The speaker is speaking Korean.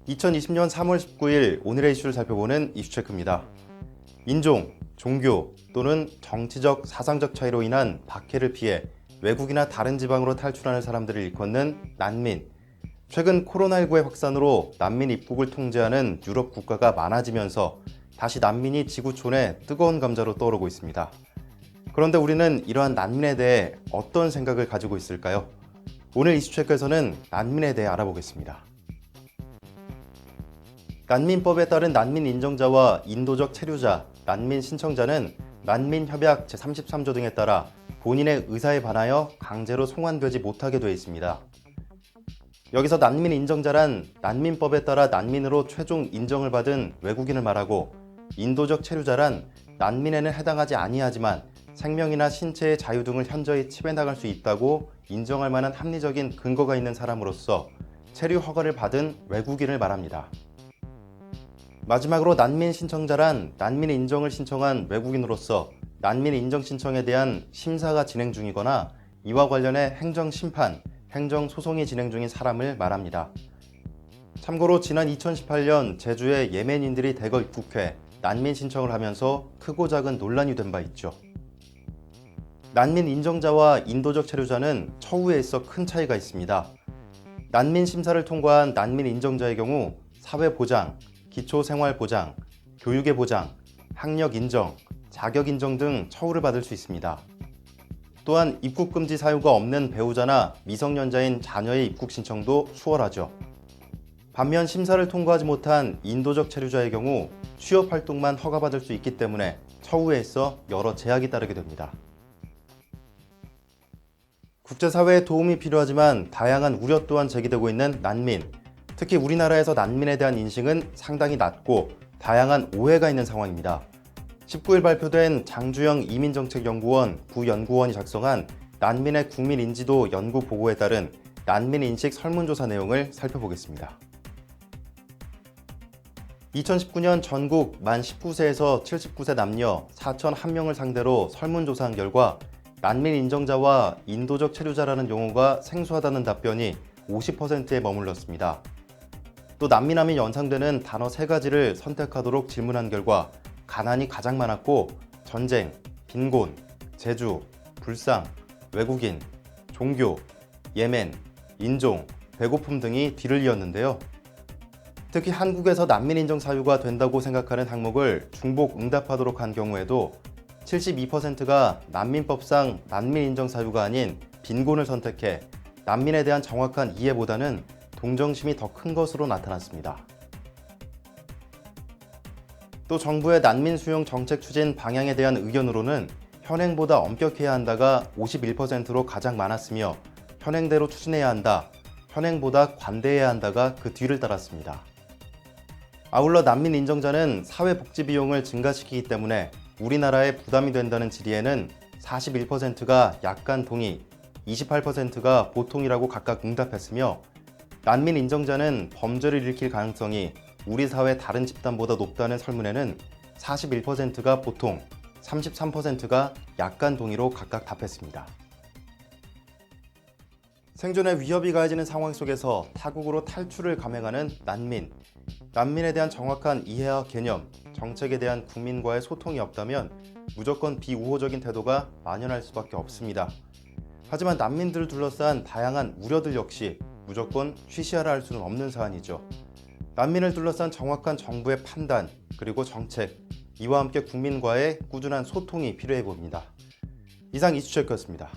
2020년 3월 19일 오늘의 이슈를 살펴보는 이슈체크입니다. 인종, 종교 또는 정치적, 사상적 차이로 인한 박해를 피해 외국이나 다른 지방으로 탈출하는 사람들을 일컫는 난민. 최근 코로나19의 확산으로 난민 입국을 통제하는 유럽 국가가 많아지면서 다시 난민이 지구촌에 뜨거운 감자로 떠오르고 있습니다. 그런데 우리는 이러한 난민에 대해 어떤 생각을 가지고 있을까요? 오늘 이슈체크에서는 난민에 대해 알아보겠습니다. 난민법에 따른 난민 인정자와 인도적 체류자, 난민 신청자는 난민협약 제33조 등에 따라 본인의 의사에 반하여 강제로 송환되지 못하게 되어 있습니다. 여기서 난민 인정자란 난민법에 따라 난민으로 최종 인정을 받은 외국인을 말하고, 인도적 체류자란 난민에는 해당하지 아니하지만 생명이나 신체의 자유 등을 현저히 침해나갈 수 있다고 인정할 만한 합리적인 근거가 있는 사람으로서 체류 허가를 받은 외국인을 말합니다. 마지막으로 난민 신청자란 난민 인정을 신청한 외국인으로서 난민 인정 신청에 대한 심사가 진행 중이거나 이와 관련해 행정 심판, 행정 소송이 진행 중인 사람을 말합니다. 참고로 지난 2018년 제주에 예멘인들이 대거 입국해 난민 신청을 하면서 크고 작은 논란이 된 바 있죠. 난민 인정자와 인도적 체류자는 처우에 있어 큰 차이가 있습니다. 난민 심사를 통과한 난민 인정자의 경우 사회보장, 기초생활보장, 교육의 보장, 학력 인정, 자격 인정 등 처우를 받을 수 있습니다. 또한 입국금지 사유가 없는 배우자나 미성년자인 자녀의 입국 신청도 수월하죠. 반면 심사를 통과하지 못한 인도적 체류자의 경우 취업 활동만 허가받을 수 있기 때문에 처우에 있어 여러 제약이 따르게 됩니다. 국제사회의 도움이 필요하지만 다양한 우려 또한 제기되고 있는 난민. 특히 우리나라에서 난민에 대한 인식은 상당히 낮고 다양한 오해가 있는 상황입니다. 19일 발표된 장주영 이민정책연구원 부연구원이 작성한 난민의 국민인지도 연구 보고에 따른 난민 인식 설문조사 내용을 살펴보겠습니다. 2019년 전국 만 19세에서 79세 남녀 4,001명을 상대로 설문조사한 결과 난민 인정자와 인도적 체류자라는 용어가 생소하다는 답변이 50%에 머물렀습니다. 또 난민하면 연상되는 단어 3가지를 선택하도록 질문한 결과 가난이 가장 많았고 전쟁, 빈곤, 재주, 불상, 외국인, 종교, 예멘, 인종, 배고픔 등이 뒤를 이었는데요. 특히 한국에서 난민 인정 사유가 된다고 생각하는 항목을 중복 응답하도록 한 경우에도 72%가 난민법상 난민 인정 사유가 아닌 빈곤을 선택해 난민에 대한 정확한 이해보다는 동정심이 더 큰 것으로 나타났습니다. 또 정부의 난민 수용 정책 추진 방향에 대한 의견으로는 현행보다 엄격해야 한다가 51%로 가장 많았으며 현행대로 추진해야 한다, 현행보다 관대해야 한다가 그 뒤를 따랐습니다. 아울러 난민 인정자는 사회복지 비용을 증가시키기 때문에 우리나라에 부담이 된다는 질의에는 41%가 약간 동의, 28%가 보통이라고 각각 응답했으며 난민 인정자는 범죄를 일으킬 가능성이 우리 사회 다른 집단보다 높다는 설문에는 41%가 보통, 33%가 약간 동의로 각각 답했습니다. 생존의 위협이 가해지는 상황 속에서 타국으로 탈출을 감행하는 난민. 난민에 대한 정확한 이해와 개념, 정책에 대한 국민과의 소통이 없다면 무조건 비우호적인 태도가 만연할 수밖에 없습니다. 하지만 난민들을 둘러싼 다양한 우려들 역시 무조건 쉬쉬하라 할 수는 없는 사안이죠. 난민을 둘러싼 정확한 정부의 판단, 그리고 정책, 이와 함께 국민과의 꾸준한 소통이 필요해 보입니다. 이상 이슈체크였습니다.